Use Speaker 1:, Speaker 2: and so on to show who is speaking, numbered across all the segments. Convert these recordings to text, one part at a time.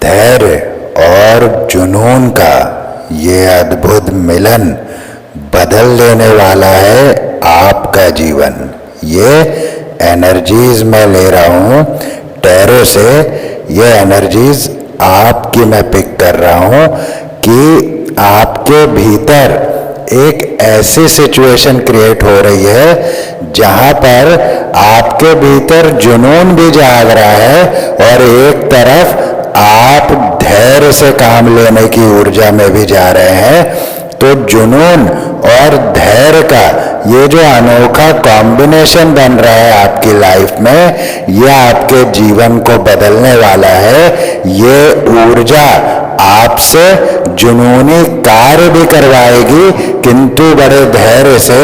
Speaker 1: धैर्य और जुनून का ये अद्भुत मिलन बदल देने वाला है आपका जीवन। ये एनर्जीज मैं ले रहा हूँ टैरो से, ये एनर्जीज आपकी मैं पिक कर रहा हूँ कि आपके भीतर एक ऐसी सिचुएशन क्रिएट हो रही है जहां पर आपके भीतर जुनून भी जाग रहा है और एक तरफ आप धैर्य से काम लेने की ऊर्जा में भी जा रहे हैं। तो जुनून और धैर्य का ये जो अनोखा कॉम्बिनेशन बन रहा है आपकी लाइफ में, ये आपके जीवन को बदलने वाला है। ये ऊर्जा आपसे जुनूनी कार्य भी करवाएगी, किंतु बड़े धैर्य से,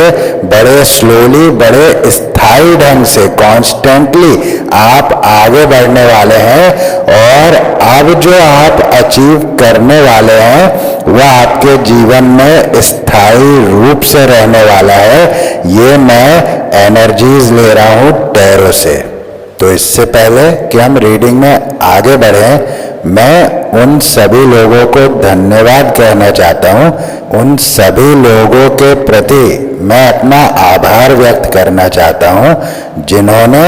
Speaker 1: बड़े स्लोली, बड़े स्थायी ढंग से, कॉन्स्टेंटली आप आगे बढ़ने वाले हैं। और अब जो आप अचीव करने वाले हैं वह आपके जीवन में स्थायी रूप से रहने वाला है। ये मैं एनर्जीज ले रहा हूँ टैरो से। तो इससे पहले कि हम रीडिंग में आगे बढ़ें, मैं उन सभी लोगों को धन्यवाद कहना चाहता हूँ। उन सभी लोगों के प्रति मैं अपना आभार व्यक्त करना चाहता हूँ जिन्होंने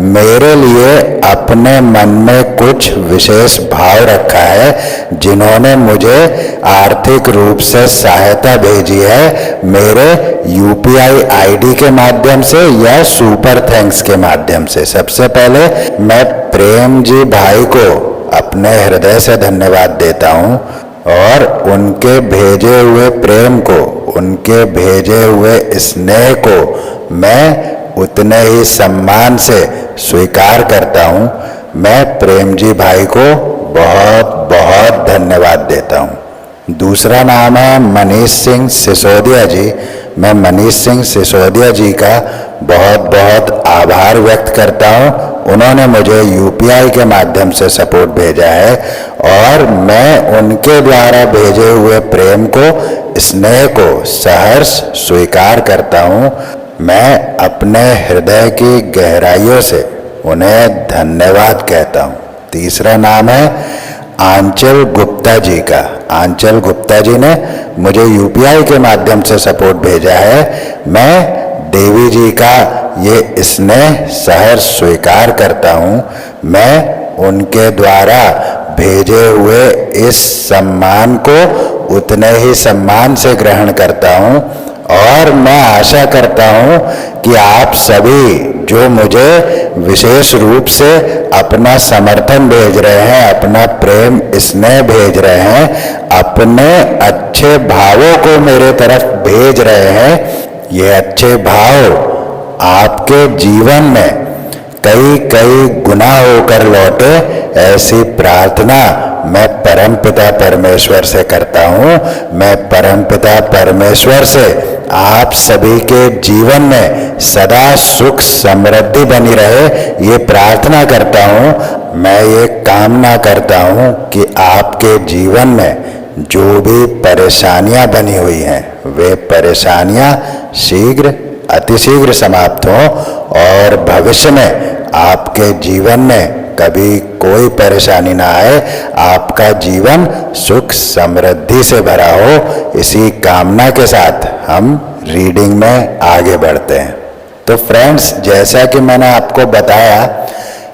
Speaker 1: मेरे लिए अपने मन में कुछ विशेष भाव रखा है, जिन्होंने मुझे आर्थिक रूप से सहायता भेजी है मेरे यूपीआई आईडी के माध्यम से या सुपर थैंक्स के माध्यम से। सबसे पहले मैं प्रेम जी भाई को अपने हृदय से धन्यवाद देता हूँ और उनके भेजे हुए प्रेम को, उनके भेजे हुए स्नेह को मैं उतने ही सम्मान से स्वीकार करता हूँ। मैं प्रेम जी भाई को बहुत बहुत धन्यवाद देता हूँ। दूसरा नाम है मनीष सिंह सिसोदिया जी। मैं मनीष सिंह सिसोदिया जी का बहुत बहुत आभार व्यक्त करता हूँ। उन्होंने मुझे यूपीआई के माध्यम से सपोर्ट भेजा है और मैं उनके द्वारा भेजे हुए प्रेम को, स्नेह को सहर्ष स्वीकार करता हूँ। मैं अपने हृदय की गहराइयों से उन्हें धन्यवाद कहता हूँ। तीसरा नाम है आंचल गुप्ता जी का। आंचल गुप्ता जी ने मुझे यूपीआई के माध्यम से सपोर्ट भेजा है। मैं देवी जी का ये स्नेह सहर्ष स्वीकार करता हूँ। मैं उनके द्वारा भेजे हुए इस सम्मान को उतने ही सम्मान से ग्रहण करता हूँ और मैं आशा करता हूँ कि आप सभी जो मुझे विशेष रूप से अपना समर्थन भेज रहे हैं, अपना प्रेम स्नेह भेज रहे हैं, अपने अच्छे भावों को मेरे तरफ भेज रहे हैं, ये अच्छे भाव आपके जीवन में कई कई गुना होकर लौटे, ऐसी प्रार्थना मैं परमपिता परमेश्वर से करता हूँ। मैं परमपिता परमेश्वर से आप सभी के जीवन में सदा सुख समृद्धि बनी रहे, ये प्रार्थना करता हूँ। मैं ये कामना करता हूँ कि आपके जीवन में जो भी परेशानियाँ बनी हुई हैं वे परेशानियाँ शीघ्र, अतिशीघ्र समाप्त हों और भविष्य में आपके जीवन में कभी कोई परेशानी ना आए, आपका जीवन सुख समृद्धि से भरा हो। इसी कामना के साथ हम रीडिंग में आगे बढ़ते हैं। तो फ्रेंड्स, जैसा कि मैंने आपको बताया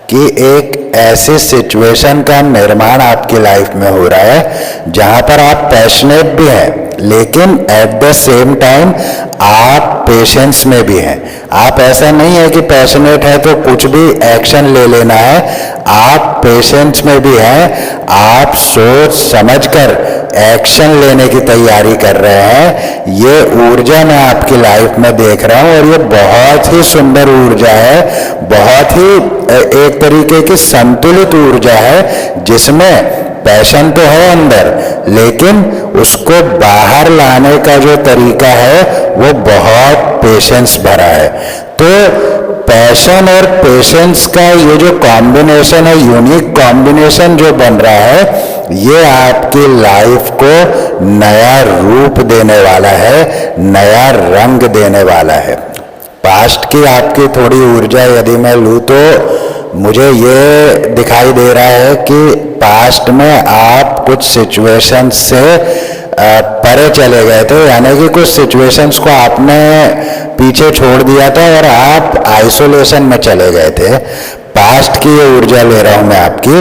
Speaker 1: कि एक ऐसी सिचुएशन का निर्माण आपकी लाइफ में हो रहा है जहां पर आप पैशनेट भी हैं, लेकिन एट द सेम टाइम आप पेशेंस में भी हैं। आप ऐसा नहीं है कि पैशनेट है तो कुछ भी एक्शन ले लेना है, आप पेशेंस में भी हैं। आप सोच समझकर एक्शन लेने की तैयारी कर रहे हैं। ये ऊर्जा मैं आपकी लाइफ में देख रहा हूँ और ये बहुत ही सुंदर ऊर्जा है, बहुत ही एक तरीके की संतुलित ऊर्जा है जिसमें पैशन तो है अंदर, लेकिन उसको बाहर लाने का जो तरीका है वो बहुत पेशेंस भरा है। तो पैशन और पेशेंस का ये जो कॉम्बिनेशन है, यूनिक कॉम्बिनेशन जो बन रहा है, ये आपकी लाइफ को नया रूप देने वाला है, नया रंग देने वाला है। पास्ट की आपकी थोड़ी ऊर्जा यदि मैं लूँ तो मुझे ये दिखाई दे रहा है कि पास्ट में आप कुछ सिचुएशंस से परे चले गए थे, यानी कि कुछ सिचुएशंस को आपने पीछे छोड़ दिया था और आप आइसोलेशन में चले गए थे। पास्ट की ये ऊर्जा ले रहा हूं मैं आपकी,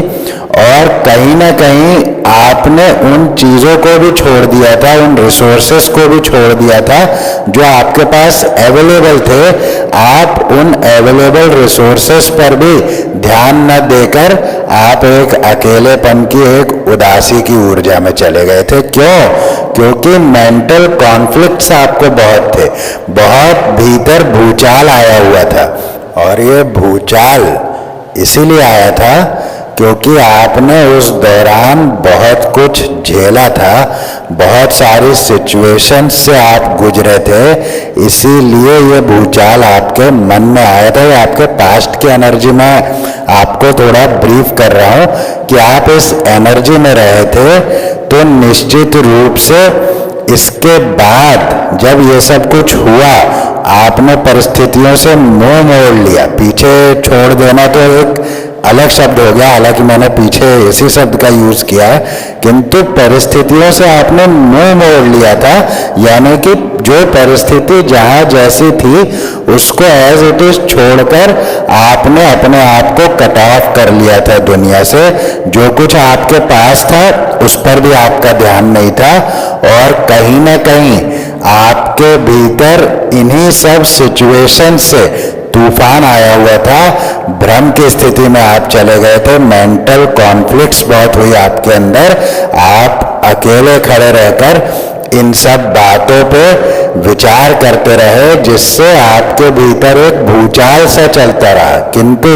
Speaker 1: और कहीं ना कहीं आपने उन चीज़ों को भी छोड़ दिया था, उन रिसोर्सेस को भी छोड़ दिया था जो आपके पास अवेलेबल थे। आप उन अवेलेबल रिसोर्सेस पर भी ध्यान न देकर आप एक अकेलेपन की, एक उदासी की ऊर्जा में चले गए थे। क्यों? क्योंकि मेंटल कॉन्फ्लिक्ट्स आपको बहुत थे, बहुत भीतर भूचाल आया हुआ था। और ये भूचाल इसीलिए आया था क्योंकि आपने उस दौरान बहुत कुछ झेला था, बहुत सारी सिचुएशंस से आप गुजरे थे, इसीलिए ये भूचाल आपके मन में आया था। आपके पास्ट की एनर्जी में आपको थोड़ा ब्रीफ कर रहा हूँ कि आप इस एनर्जी में रहे थे, तो निश्चित रूप से इसके बाद जब ये सब कुछ हुआ, आपने परिस्थितियों से मुंह मोड़ लिया। पीछे छोड़ देना तो एक अलग शब्द हो गया, हालांकि मैंने पीछे इसी शब्द का यूज किया है, किंतु परिस्थितियों से आपने मुंह मोड़ लिया था। यानी कि जो परिस्थिति जहां जैसी थी उसको एज इट इज छोड़कर आपने अपने आप को कट ऑफ कर लिया था दुनिया से। जो कुछ आपके पास था उस पर भी आपका ध्यान नहीं था, और कहीं ना कहीं आपके भीतर इन्हीं सब सिचुएशन से तूफान आया हुआ था। भ्रम की स्थिति में आप चले गए थे, मेंटल कॉन्फ्लिक्ट्स बहुत हुई आपके अंदर। आप अकेले खड़े रहकर इन सब बातों पे विचार करते रहे, जिससे आपके भीतर एक भूचाल सा चलता रहा। किंतु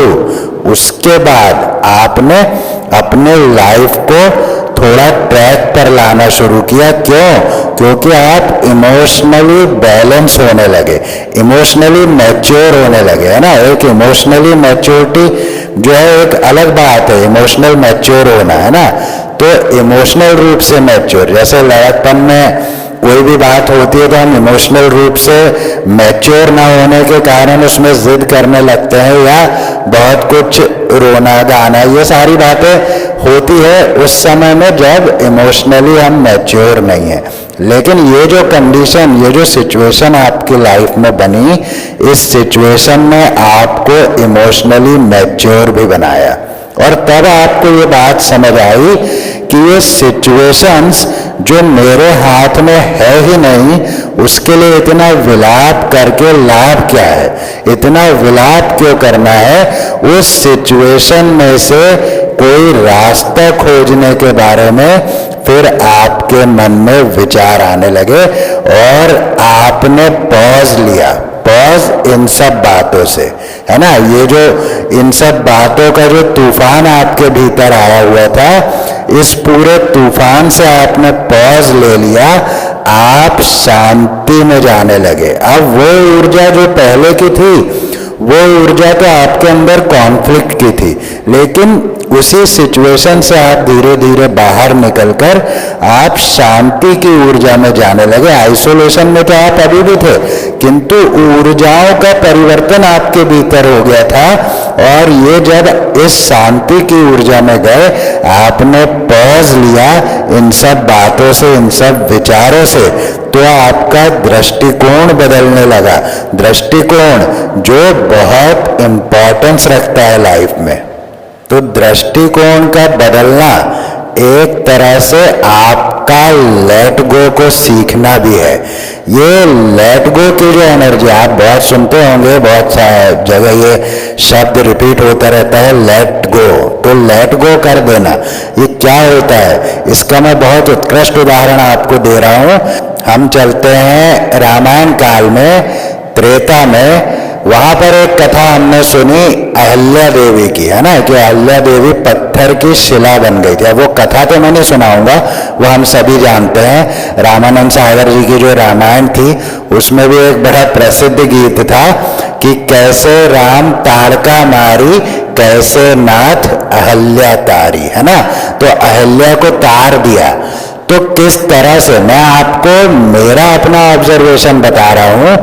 Speaker 1: उसके बाद आपने अपने लाइफ को थोड़ा ट्रैक पर लाना शुरू किया। क्यों? क्योंकि आप इमोशनली बैलेंस होने लगे, इमोशनली मैच्योर होने लगे, है ना। एक इमोशनली मैच्योरिटी जो है एक अलग बात है, इमोशनल मैच्योर होना, है ना। तो इमोशनल रूप से मैच्योर, जैसे लड़कपन में कोई भी बात होती है तो हम इमोशनल रूप से मैच्योर ना होने के कारण उसमें जिद करने लगते हैं, या बहुत कुछ रोना गाना, ये सारी बातें होती है उस समय में जब इमोशनली हम मैच्योर नहीं है। लेकिन ये जो कंडीशन, ये जो सिचुएशन आपकी लाइफ में बनी, इस सिचुएशन में आपको इमोशनली मैच्योर भी बनाया। और तब आपको ये बात समझ आई कि ये सिचुएशंस जो मेरे हाथ में है ही नहीं, उसके लिए इतना विलाप करके लाभ क्या है, इतना विलाप क्यों करना है। उस सिचुएशन में से कोई रास्ता खोजने के बारे में फिर आपके मन में विचार आने लगे, और आपने पॉज लिया। पॉज इन सब बातों से, है ना। ये जो इन सब बातों का जो तूफान आपके भीतर आया हुआ था, इस पूरे तूफान से आपने पॉज ले लिया, आप शांति में जाने लगे। अब वो ऊर्जा जो पहले की थी, वो ऊर्जा तो आपके अंदर कॉन्फ्लिक्ट की थी, लेकिन उसी सिचुएशन से आप धीरे धीरे बाहर निकलकर आप शांति की ऊर्जा में जाने लगे। आइसोलेशन में तो आप अभी भी थे, किंतु ऊर्जाओं का परिवर्तन आपके भीतर हो गया था। और ये जब इस शांति की ऊर्जा में गए, आपने पॉज लिया इन सब बातों से, इन सब विचारों से, तो आपका दृष्टिकोण बदलने लगा। दृष्टिकोण जो बहुत इंपॉर्टेंस रखता है लाइफ में। तो दृष्टिकोण का बदलना एक तरह से आपका लेट गो को सीखना भी है। ये लेट गो की जो एनर्जी आप बहुत सुनते होंगे, बहुत जगह ये शब्द रिपीट होता रहता है, लेट गो। तो लेट गो कर देना, ये क्या होता है, इसका मैं बहुत उत्कृष्ट उदाहरण आपको दे रहा हूँ। हम चलते हैं रामायण काल में, त्रेता में। वहां पर एक कथा हमने सुनी अहल्या देवी की, है ना, कि अहल्या देवी पत्थर की शिला बन गई थी। अब वो कथा तो मैं नहीं सुनाऊंगा, वो हम सभी जानते हैं। रामानंद सागर जी की जो रामायण थी, उसमें भी एक बड़ा प्रसिद्ध गीत था कि कैसे राम ताड़का मारी, कैसे नाथ अहल्या तारी, है ना। तो अहल्या को तार दिया। तो किस तरह से, मैं आपको मेरा अपना ऑब्जर्वेशन बता रहा हूं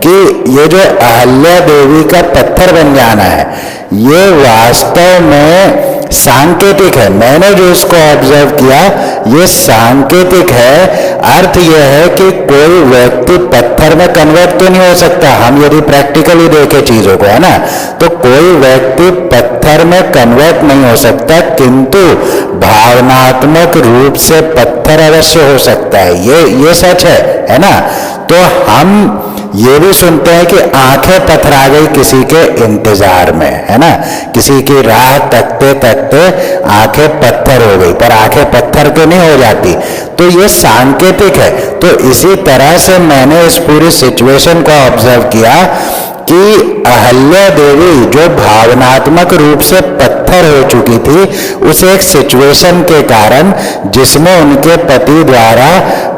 Speaker 1: कि ये जो अहल्या देवी का पत्थर बन जाना है, ये वास्तव में सांकेतिक है। मैंने जो इसको ऑब्जर्व किया, ये सांकेतिक है। अर्थ यह है कि कोई व्यक्ति पत्थर में कन्वर्ट तो नहीं हो सकता, हम यदि प्रैक्टिकली देखें चीजों को, है ना, तो कोई व्यक्ति पत्थर में कन्वर्ट नहीं हो सकता, किंतु भावनात्मक रूप से पत्थर अवश्य हो सकता है। ये सच है ना। तो हम ये भी सुनते हैं कि आंखें पथरा गई किसी के इंतजार में, है ना, किसी की राह तकते तकते आंखें पत्थर हो गई, पर आंखें पत्थर तो नहीं हो जाती। तो ये सांकेतिक है। तो इसी तरह से मैंने इस पूरी सिचुएशन को ऑब्जर्व किया कि अहल्या देवी जो भावनात्मक रूप से पत्थर हो चुकी थी, उस एक सिचुएशन के कारण जिसमें उनके पति द्वारा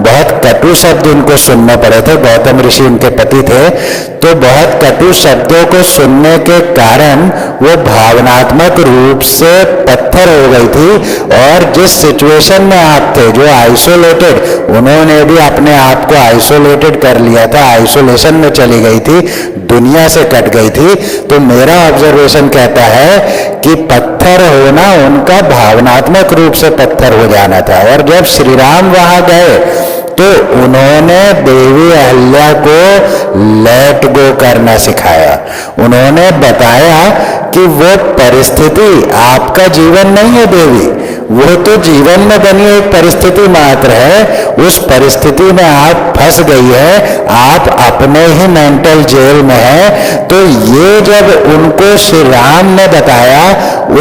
Speaker 1: बहुत कटु शब्द उनको सुनने पड़े थे, गौतम ऋषि उनके पति थे, तो बहुत कटु शब्दों को सुनने के कारण वो भावनात्मक रूप से पत्थर हो गई थी। और जिस सिचुएशन में आप थे, जो आइसोलेटेड, उन्होंने भी अपने आप को आइसोलेटेड कर लिया था, आइसोलेशन में चली गई थी, दुनिया से कट गई थी। तो मेरा ऑब्जर्वेशन कहता है कि पत्थर होना उनका भावनात्मक रूप से पत्थर हो जाना था। और जब श्री राम वहां गए तो उन्होंने देवी अहल्या को लेट गो करना सिखाया। उन्होंने बताया कि वो परिस्थिति आपका जीवन नहीं है देवी, वो तो जीवन में बनी एक परिस्थिति मात्र है। उस परिस्थिति में आप फंस गई है, आप अपने ही मेंटल जेल में है। तो ये जब उनको श्री राम ने बताया,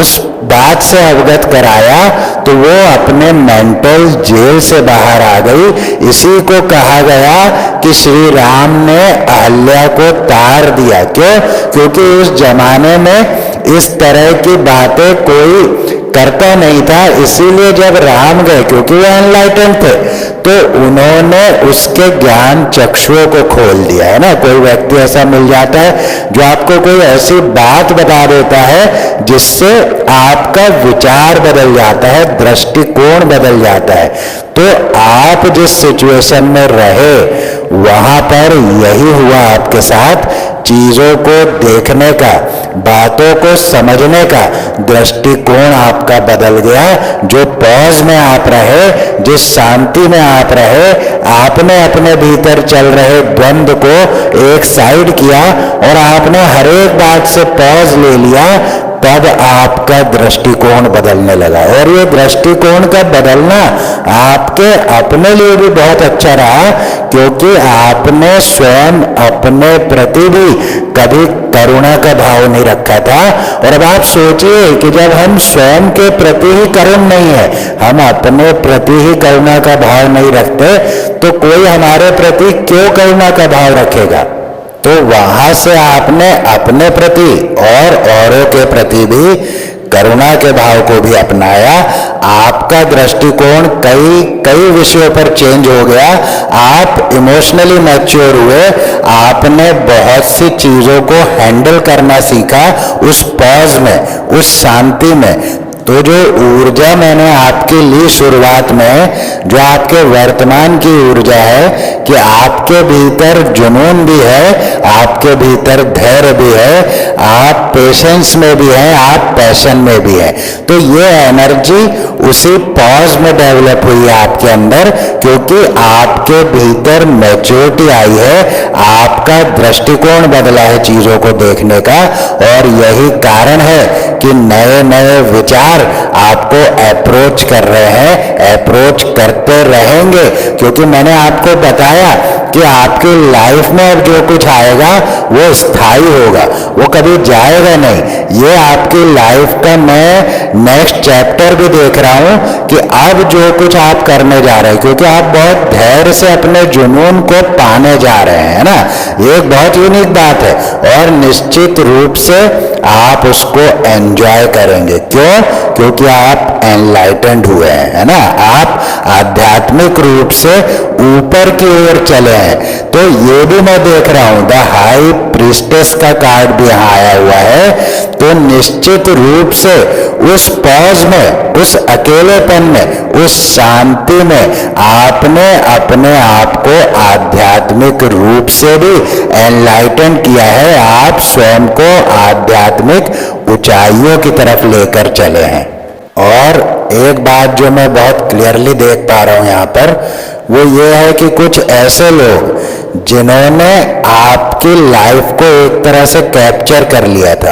Speaker 1: उस बात से अवगत कराया, तो वो अपने मेंटल जेल से बाहर आ गई। इसी को कहा गया कि श्री राम ने अहल्या को तार दिया। क्यों? क्योंकि उस जमाने में इस तरह की बातें कोई करता नहीं था। इसीलिए जब राम गए, क्योंकि वो एनलाइटेंड थे, तो उन्होंने उसके ज्ञान चक्षुओं को खोल दिया, है ना। कोई व्यक्ति ऐसा मिल जाता है जो आपको कोई ऐसी बात बता देता है जिससे आपका विचार बदल जाता है, दृष्टिकोण बदल जाता है। तो आप जिस सिचुएशन में रहे, वहां पर यही हुआ आपके साथ। चीजों को देखने का, बातों को समझने का दृष्टिकोण आपका बदल गया। जो पॉज में आप रहे, जिस शांति में आप रहे, आपने अपने भीतर चल रहे द्वंद्व को एक साइड किया और आपने हर एक बात से पॉज ले लिया, तब आपका दृष्टिकोण बदलने लगा। और ये दृष्टिकोण का बदलना आपके अपने लिए भी बहुत अच्छा रहा, क्योंकि आपने स्वयं अपने प्रति भी कभी करुणा का भाव नहीं रखा था। और अब आप सोचिए कि जब हम स्वयं के प्रति ही करुण नहीं है, हम अपने प्रति ही करुणा का भाव नहीं रखते, तो कोई हमारे प्रति क्यों करुणा का भाव रखेगा। तो वहां से आपने अपने प्रति और औरों के प्रति भी करुणा के भाव को भी अपनाया। आपका दृष्टिकोण कई विषयों पर चेंज हो गया। आप इमोशनली मैच्योर हुए, आपने बहुत सी चीजों को हैंडल करना सीखा उस पॉज में, उस शांति में। तो जो ऊर्जा मैंने आपके लिए शुरुआत में, जो आपके वर्तमान की ऊर्जा है कि आपके भीतर जुनून भी है, आपके भीतर धैर्य भी है, आप पेशेंस में भी हैं, आप पैशन में भी हैं। तो ये एनर्जी उसी पॉज में डेवलप हुई है आपके अंदर, क्योंकि आपके भीतर मैच्योरिटी आई है, आपका दृष्टिकोण बदला है चीजों को देखने का। और यही कारण है कि नए नए विचार आपको अप्रोच कर रहे हैं, अप्रोच करते रहेंगे। क्योंकि मैंने आपको बताया कि आपकी लाइफ में अब जो कुछ आएगा वो स्थायी होगा, वो कभी जाएगा नहीं। ये आपकी लाइफ का मैं नेक्स्ट चैप्टर भी देख रहा हूं कि अब जो कुछ आप करने जा रहे हैं, क्योंकि आप बहुत धैर्य से अपने जुनून को पाने जा रहे हैं ना, ये एक बहुत यूनिक बात है। और निश्चित रूप से आप उसको एंजॉय करेंगे। क्यों? क्योंकि आप एनलाइटेंड हुए हैं, है ना, आप आध्यात्मिक रूप से ऊपर की ओर चले हैं। तो ये भी मैं देख रहा हूं, द हाई प्रीस्टेस का कार्ड भी यहाँ आया हुआ है, तो निश्चित रूप से उस पॉज में, उस अकेलेपन में, उस शांति में आपने अपने आप को आध्यात्मिक रूप से भी एनलाइटन किया है। आप स्वयं को आध्यात्मिक ऊंचाइयों की तरफ लेकर चले हैं। और एक बात जो मैं बहुत क्लियरली देख पा रहा हूं यहाँ पर, वो ये है कि कुछ ऐसे लोग जिन्होंने आपकी लाइफ को एक तरह से कैप्चर कर लिया था,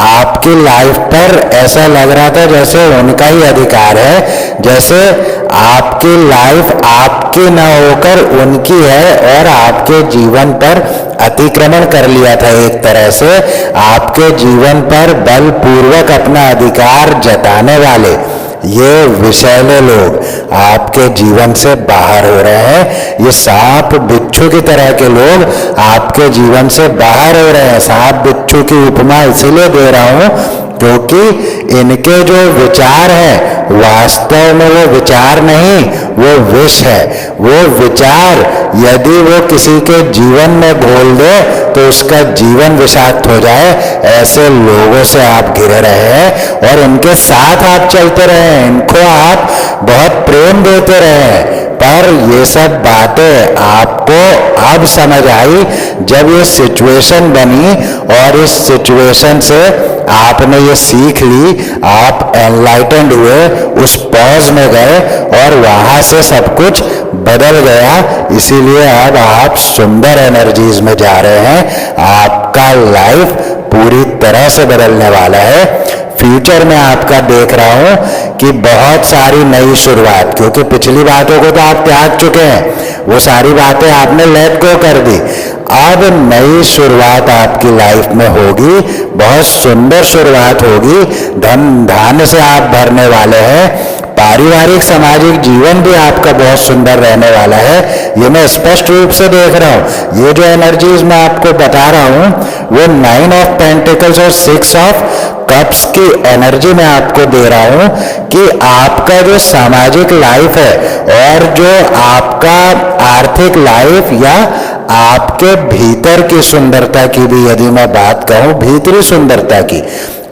Speaker 1: आपकी लाइफ पर ऐसा लग रहा था जैसे उनका ही अधिकार है, जैसे आपकी लाइफ आपकी ना होकर उनकी है, और आपके जीवन पर अतिक्रमण कर लिया था। एक तरह से आपके जीवन पर बलपूर्वक अपना अधिकार जताने वाले ये विषैले लोग आपके जीवन से बाहर हो रहे हैं। ये सांप बिच्छू की तरह के लोग आपके जीवन से बाहर हो रहे हैं। सांप बिच्छू की उपमा इसीलिए दे रहा हूं क्योंकि इनके जो विचार हैं वास्तव में वो विचार नहीं, वो विष है। वो विचार यदि वो किसी के जीवन में घोल दे तो उसका जीवन विषाक्त हो जाए। ऐसे लोगों से आप घिरे रहे हैं और इनके साथ आप चलते रहे हैं, इनको आप बहुत प्रेम देते रहे हैं, पर ये सब बातें आपको अब समझ आई जब ये सिचुएशन बनी और इस सिचुएशन से आपने ये सीख ली, आप एनलाइटेंड हुए, उस पॉज में गए और वहां से सब कुछ बदल गया। इसीलिए अब आप सुंदर एनर्जीज में जा रहे हैं। आपका लाइफ पूरी तरह से बदलने वाला है। फ्यूचर में आपका देख रहा हूं कि बहुत सारी नई शुरुआत, क्योंकि पिछली बातों को तो आप त्याग चुके हैं, वो सारी बातें आपने लेट गो कर दी। अब नई शुरुआत आपकी लाइफ में होगी, बहुत सुंदर शुरुआत होगी। धन धान्य से आप भरने वाले हैं। पारिवारिक सामाजिक जीवन भी आपका बहुत सुंदर रहने वाला है। ये मैं स्पष्ट रूप से देख रहा हूं। ये जो एनर्जीज मैं आपको बता रहा हूं वो 9 ऑफ पेंटिकल्स और 6 ऑफ कप्स की एनर्जी में आपको दे रहा हूं कि आपका जो सामाजिक लाइफ है और जो आपका आर्थिक लाइफ या आपके भीतर की सुंदरता की भी यदि मैं बात कहूं, भीतरी सुंदरता की,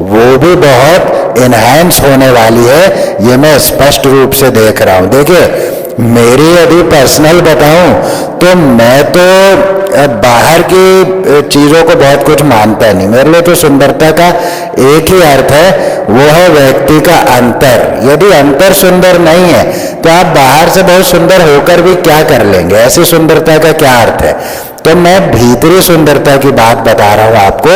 Speaker 1: वो भी बहुत इनहैंस होने वाली है। ये मैं स्पष्ट रूप से देख रहा हूं। देखिए, मेरी यदि पर्सनल बताऊं तो मैं तो बाहर की चीजों को बहुत कुछ मानता नहीं। मेरे लिए तो सुंदरता का एक ही अर्थ है, वो है व्यक्ति का अंतर। यदि अंतर सुंदर नहीं है तो आप बाहर से बहुत सुंदर होकर भी क्या कर लेंगे? ऐसी सुंदरता का क्या अर्थ है? तो मैं भीतरी सुंदरता की बात बता रहा हूं आपको।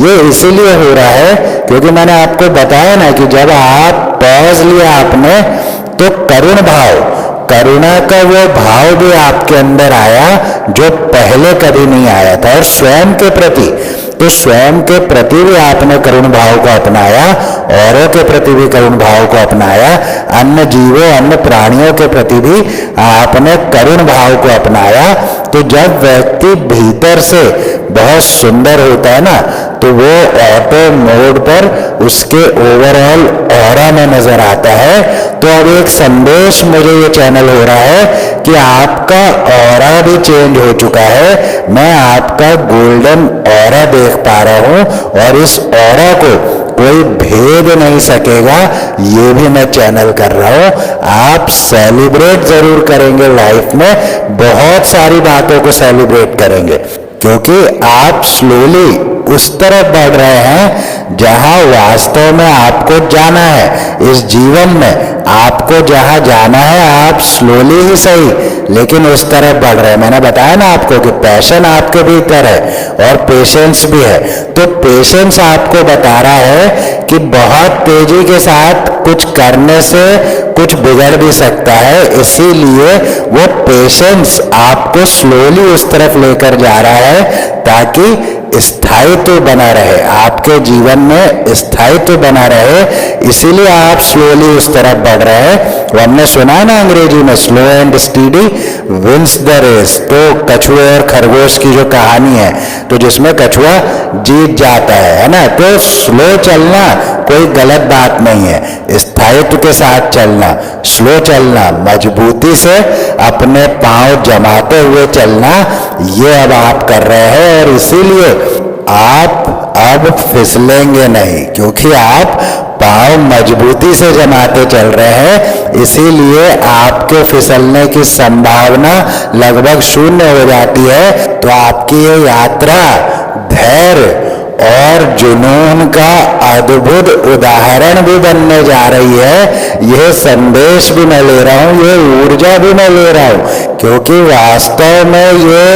Speaker 1: ये इसीलिए हो रहा है क्योंकि मैंने आपको बताया ना कि जब आप पॉज लिया आपने तो करुण भाव, करुणा का वो भाव भी आपके अंदर आया जो पहले कभी नहीं आया था। और स्वयं के प्रति, तो स्वयं के प्रति भी आपने करुण भाव को अपनाया, औरों के प्रति भी करुण भाव को अपनाया, अन्य जीवों, अन्य प्राणियों के प्रति भी आपने करुण भाव को अपनाया। तो जब व्यक्ति भीतर से बहुत सुंदर होता है ना, तो वो ऑटो मोड पर उसके ओवरऑल ऑरा में नजर आता है। तो अब एक संदेश मुझे ये चैनल हो रहा है कि आपका ऑरा भी चेंज हो चुका है। मैं आपका गोल्डन ऑरा देख पा रहा हूं और इस ऑरा को कोई भेद नहीं सकेगा। ये भी मैं चैनल कर रहा हूं। आप सेलिब्रेट जरूर करेंगे लाइफ में, बहुत सारी बातों को सेलिब्रेट करेंगे क्योंकि आप स्लोली उस तरफ बढ़ रहे हैं जहां वास्तव में आपको जाना है। इस जीवन में आपको जहां जाना है, आप स्लोली ही सही लेकिन उस तरफ बढ़ रहे हैं। मैंने बताया ना आपको कि पैशन आपके भीतर है और पेशेंस भी है। तो पेशेंस आपको बता रहा है कि बहुत तेजी के साथ कुछ करने से कुछ बिगड़ भी सकता है, इसीलिए वो पेशेंस आपको स्लोली उस तरफ लेकर जा रहा है ताकि स्थायित्व बना रहे, आपके जीवन में स्थायित्व बना रहे। इसीलिए आप स्लोली उस तरफ बढ़ रहे हैं। वो हमने सुना ना अंग्रेजी में, slow and steady wins the race. तो कछुए और खरगोश की जो कहानी है, तो जिसमें कछुआ जीत जाता है ना। तो स्लो चलना कोई गलत बात नहीं है, स्थायित्व के साथ चलना, स्लो चलना, मजबूती से अपने पांव जमाते हुए चलना, ये अब आप कर रहे हैं। और इसीलिए आप अब फिसलेंगे नहीं, क्योंकि आप पांव मजबूती से जमाते चल रहे हैं, इसीलिए आपके फिसलने की संभावना लगभग शून्य हो जाती है। तो आपकी ये यात्रा धैर्य और जुनून का अद्भुत उदाहरण भी बनने जा रही है। यह संदेश भी मैं ले रहा हूँ, ये ऊर्जा भी मैं ले रहा हूँ, क्योंकि वास्तव में ये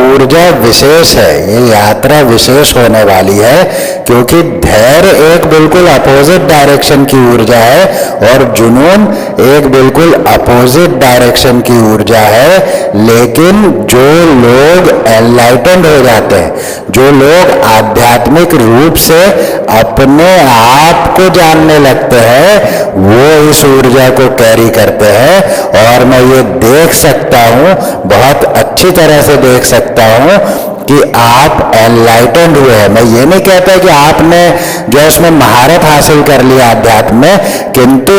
Speaker 1: ऊर्जा विशेष है, ये यात्रा विशेष होने वाली है। क्योंकि धैर्य एक बिल्कुल अपोजिट डायरेक्शन की ऊर्जा है और जुनून एक बिल्कुल अपोजिट डायरेक्शन की ऊर्जा है। लेकिन जो लोग एनलाइटेंड हो जाते हैं, जो लोग आध्यात्मिक रूप से अपने आप को जानने लगते हैं, वो इस ऊर्जा को कैरी करते हैं। और मैं ये देख सकता हूँ, बहुत अच्छी तरह से देख सकता हूँ कि आप एनलाइटेंड हुए हैं। मैं ये नहीं कहता कि आपने जो उसमें महारत हासिल कर लिया अध्यात्म में, किंतु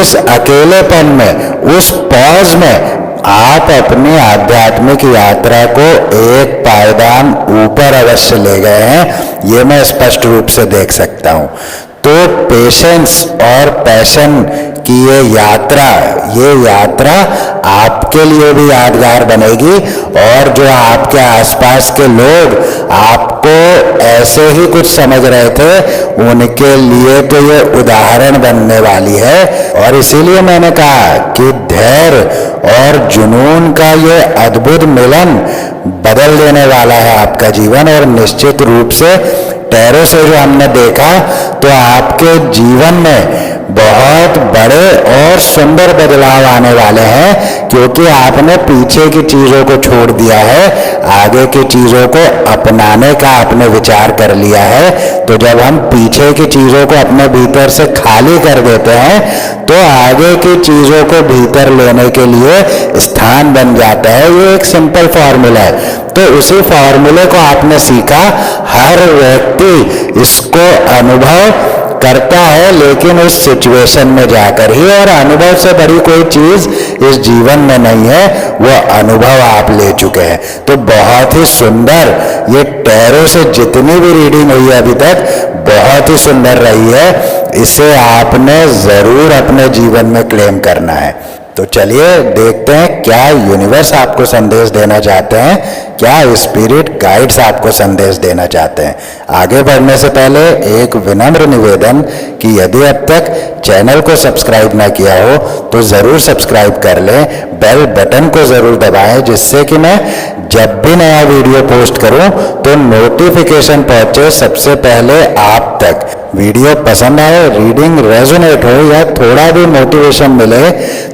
Speaker 1: उस अकेलेपन में, उस पॉज में आप अपनी आध्यात्मिक यात्रा को एक पायदान ऊपर अवश्य ले गए हैं, ये मैं स्पष्ट रूप से देख सकता हूं। तो पेशेंस और पैशन की ये यात्रा आपके लिए भी यादगार बनेगी, और जो आपके आसपास के लोग आपको ऐसे ही कुछ समझ रहे थे, उनके लिए तो ये उदाहरण बनने वाली है। और इसीलिए मैंने कहा कि धैर्य और जुनून का ये अद्भुत मिलन बदल देने वाला है आपका जीवन। और निश्चित रूप से टैरो से जो हमने देखा, तो आपके जीवन में बहुत बड़े और सुंदर बदलाव आने वाले हैं, क्योंकि आपने पीछे की चीजों को छोड़ दिया है, आगे की चीजों को अपनाने का आपने विचार कर लिया है। तो जब हम पीछे की चीजों को अपने भीतर से खाली कर देते हैं, तो आगे की चीजों को भीतर लेने के लिए स्थान बन जाता है। ये एक सिंपल फॉर्मूला है। तो उसी फॉर्मूले को आपने सीखा। हर व्यक्ति इसको अनुभव करता है, लेकिन उस सिचुएशन में जाकर ही, और अनुभव से बड़ी कोई चीज इस जीवन में नहीं है, वो अनुभव आप ले चुके हैं। तो बहुत ही सुंदर, ये टैरो से जितनी भी रीडिंग हुई है अभी तक, बहुत ही सुंदर रही है। इसे आपने जरूर अपने जीवन में क्लेम करना है। तो चलिए देखते हैं क्या यूनिवर्स आपको संदेश देना चाहते हैं, क्या स्पिरिट गाइड्स आपको संदेश देना चाहते हैं। आगे बढ़ने से पहले एक विनम्र निवेदन कि यदि अब तक चैनल को सब्सक्राइब ना किया हो तो ज़रूर सब्सक्राइब कर लें, बेल बटन को ज़रूर दबाएं, जिससे कि मैं जब भी नया वीडियो पोस्ट करूं तो नोटिफिकेशन पहुंचे सबसे पहले आप तक। वीडियो पसंद आए, रीडिंग रेजोनेट हो या थोड़ा भी मोटिवेशन मिले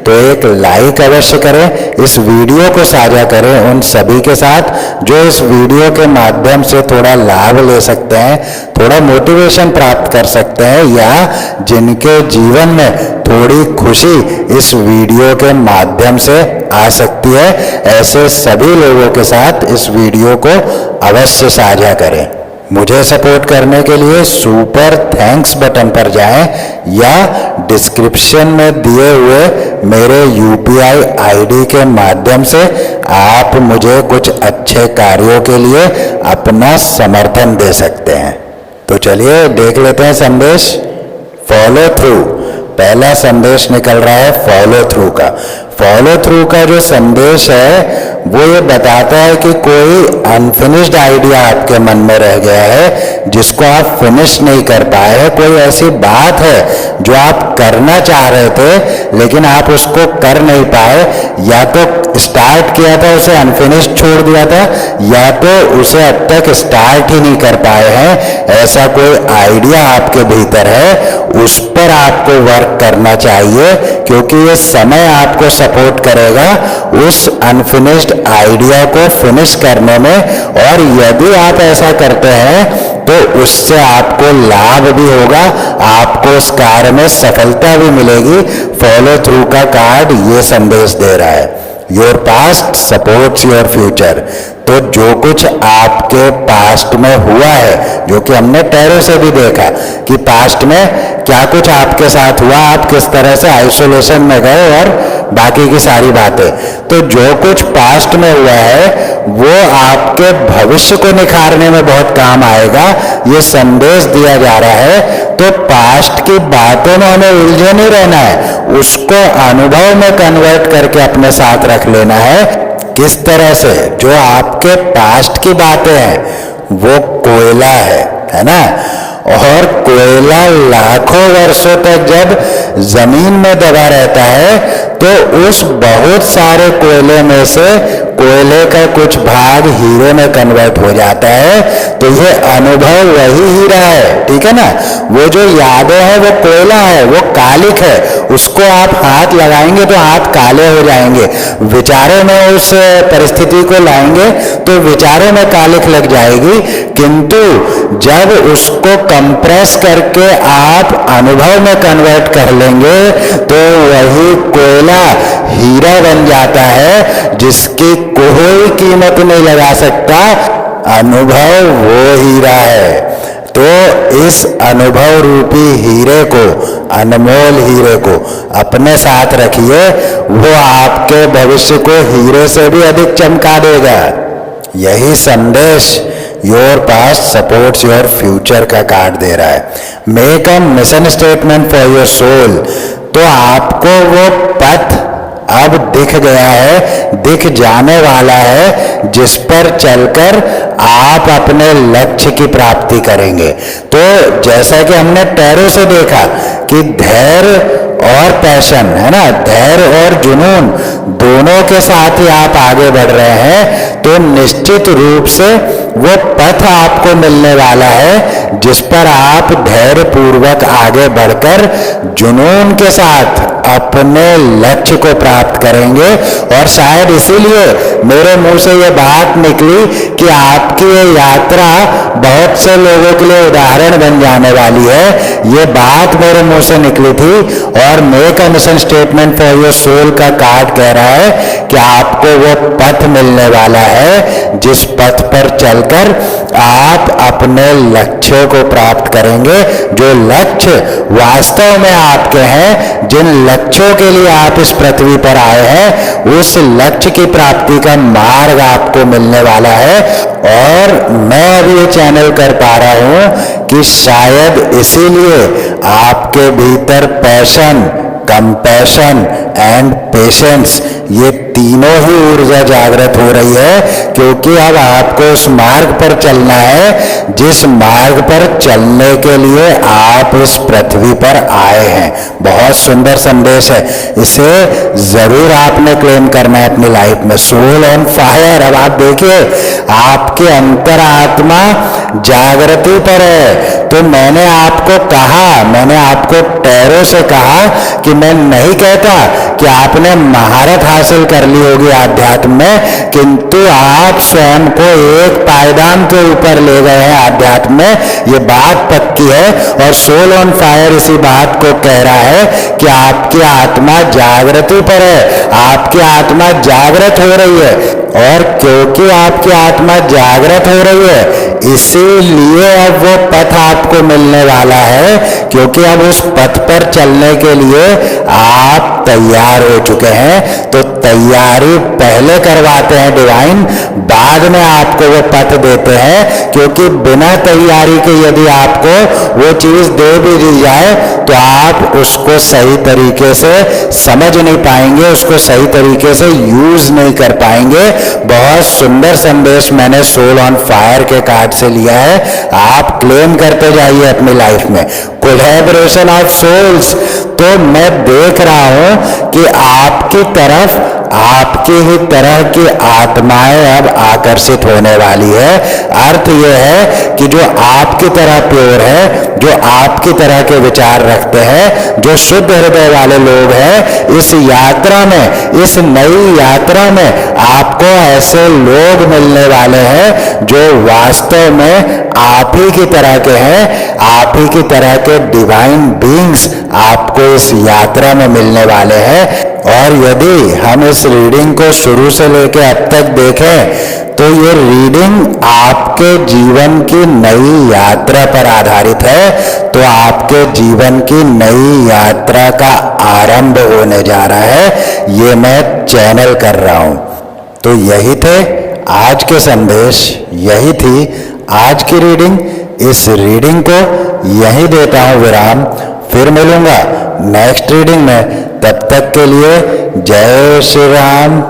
Speaker 1: तो एक लाइक अवश्य करें। इस वीडियो को साझा करें उन सभी के साथ जो इस वीडियो के माध्यम से थोड़ा लाभ ले सकते हैं, थोड़ा मोटिवेशन प्राप्त कर सकते हैं, या जिनके जीवन में थोड़ी खुशी इस वीडियो के माध्यम से आ सकती है। ऐसे सभी लोगों के साथ इस वीडियो को अवश्य साझा करें। मुझे सपोर्ट करने के लिए सुपर थैंक्स बटन पर जाएं, या डिस्क्रिप्शन में दिए हुए मेरे UPI ID के माध्यम से आप मुझे कुछ अच्छे कार्यों के लिए अपना समर्थन दे सकते हैं। तो चलिए देख लेते हैं संदेश। फॉलो थ्रू, पहला संदेश निकल रहा है फॉलो थ्रू का। फॉलो थ्रू का जो संदेश है वो ये बताता है कि कोई अनफिनिश्ड आइडिया आपके मन में रह गया है, जिसको आप फिनिश नहीं कर पाए हैं। कोई ऐसी बात है जो आप करना चाह रहे थे लेकिन आप उसको कर नहीं पाए, या तो स्टार्ट किया था उसे अनफिनिश्ड छोड़ दिया था, या तो उसे अब तक स्टार्ट ही नहीं कर पाए हैं। ऐसा कोई आइडिया आपके भीतर है, उस पर आपको वर्क करना चाहिए, क्योंकि ये समय आपको सपोर्ट करेगा उस अनफिनिश्ड आइडिया को फिनिश करने में। और यदि आप ऐसा करते हैं तो उससे आपको लाभ भी होगा, आपको उस कार्य में सफलता भी मिलेगी। फॉलो थ्रू का कार्ड ये संदेश दे रहा है, your past supports your future. तो जो कुछ आपके पास्ट में हुआ है, जो कि हमने टैरो से भी देखा कि पास्ट में क्या कुछ आपके साथ हुआ, आप किस तरह से आइसोलेशन में गए और बाकी की सारी बातें, तो जो कुछ पास्ट में हुआ है वो आपके भविष्य को निखारने में बहुत काम आएगा, ये संदेश दिया जा रहा है। तो पास्ट की बातों में हमें उलझे नहीं रहना है, उसको अनुभव में कन्वर्ट करके अपने साथ रख लेना है। किस तरह से? जो आपके पास्ट की बातें हैं वो कोयला है ना, और कोयला लाखों वर्षों तक जब जमीन में दबा रहता है तो उस बहुत सारे कोयले में से कोयले का कुछ भाग हीरे में कन्वर्ट हो जाता है। तो ये अनुभव वही हीरा है, ठीक है ना। वो जो यादें हैं वो कोयला है, वो कालिक है, उसको आप हाथ लगाएंगे तो हाथ काले हो जाएंगे। विचारों में उस परिस्थिति को लाएंगे तो विचारों में कालिक लग जाएगी, किंतु जब उसको कंप्रेस करके आप अनुभव में कन्वर्ट कर लेंगे तो वही कोयला हीरा बन जाता है, जिसकी कोई कीमत नहीं लगा सकता। अनुभव वो हीरा है। तो इस अनुभव रूपी हीरे को, अनमोल हीरे को अपने साथ रखिए, वो आपके भविष्य को हीरे से भी अधिक चमका देगा। यही संदेश your past supports your future का कार्ड दे रहा है। Make a mission statement for your soul. तो आपको वो पथ अब दिख गया है, दिख जाने वाला है, जिस पर चलकर आप अपने लक्ष्य की प्राप्ति करेंगे। तो जैसा कि हमने टैरो से देखा कि धैर्य और पैशन है ना, धैर्य और जुनून दोनों के साथ ही आप आगे बढ़ रहे हैं, तो निश्चित रूप से वो पथ आपको मिलने वाला है जिस पर आप धैर्य पूर्वक आगे बढ़कर जुनून के साथ अपने लक्ष्य को प्राप्त करेंगे। और शायद इसीलिए मेरे मुंह से ये बात निकली कि आपकी ये यात्रा बहुत से लोगों के लिए उदाहरण बन जाने वाली है। ये बात मेरे मुंह से निकली थी। और make a mission statement for your soul का कार्ड कह रहा है कि आपको वो पथ मिलने वाला है जिस पथ पर चलकर आप अपने लक्ष्यों को प्राप्त करेंगे। जो लक्ष्य वास्तव में आपके हैं, जिन लक्ष्यों के लिए आप इस पृथ्वी पर आए हैं, उस लक्ष्य की प्राप्ति का मार्ग आपको मिलने वाला है। और मैं अभी ये चैनल कर पा रहा हूं कि शायद इसीलिए आपके भीतर पैशन, कंपैशन एंड पेशेंस, ये तीनों ही ऊर्जा जागृत हो रही है, क्योंकि अब आपको उस मार्ग पर चलना है जिस मार्ग पर चलने के लिए आप इस पृथ्वी पर आए हैं। बहुत सुंदर संदेश है, इसे जरूर आपने क्लेम करना है अपनी लाइफ में। Soul on fire. अब आप देखिए आपके अंतरात्मा जागृति पर है। तो मैंने आपको कहा, मैंने आपको टैरो से कहा कि मैं नहीं कहता कि आपने महारत हासिल कर ली होगी आध्यात्म में, किंतु आप स्वयं को एक पायदान के ऊपर ले गए हैं आध्यात्म में, ये बात पक्की है। और सोल ऑन फायर इसी बात को कह रहा है कि आपकी आत्मा जागृति पर है, आपकी आत्मा जागृत हो रही है। और क्योंकि आपकी आत्मा जागृत हो रही है, इसीलिए अब वो पथ आपको मिलने वाला है, क्योंकि अब उस पथ पर चलने के लिए आप तैयार हो चुके हैं। तो तैयारी पहले करवाते हैं डिवाइन, बाद में आपको वो पथ देते हैं। क्योंकि बिना तैयारी के यदि आपको वो चीज दे भी दी जाए तो आप उसको सही तरीके से समझ नहीं पाएंगे, उसको सही तरीके से यूज नहीं कर पाएंगे। बहुत सुंदर संदेश मैंने सोल ऑन फायर के कार्ड से लिया है, आप क्लेम करते जाइए अपनी लाइफ में। Collaboration of souls. तो मैं देख रहा हूं कि आपकी तरफ आपकी ही तरह की आत्माएं अब आकर्षित होने वाली है। अर्थ यह है कि जो आपकी तरह प्योर है, जो आपकी तरह के विचार रखते हैं, जो शुद्ध हृदय वाले लोग हैं, इस यात्रा में, इस नई यात्रा में आपको ऐसे लोग मिलने वाले हैं जो वास्तव में आप ही की तरह के हैं। आप ही की तरह के डिवाइन बीइंग्स आपको इस यात्रा में मिलने वाले हैं। और यदि हम इस रीडिंग को शुरू से लेकर अब तक देखें तो ये रीडिंग आपके जीवन की नई यात्रा पर आधारित है। तो आपके जीवन की नई यात्रा का आरंभ होने जा रहा है, ये मैं चैनल कर रहा हूं। तो यही थे आज के संदेश यही थी। आज की रीडिंग, इस रीडिंग को यहीं देता हूँ विराम। फिर मिलूंगा नेक्स्ट रीडिंग में। तब तक के लिए जय श्री राम,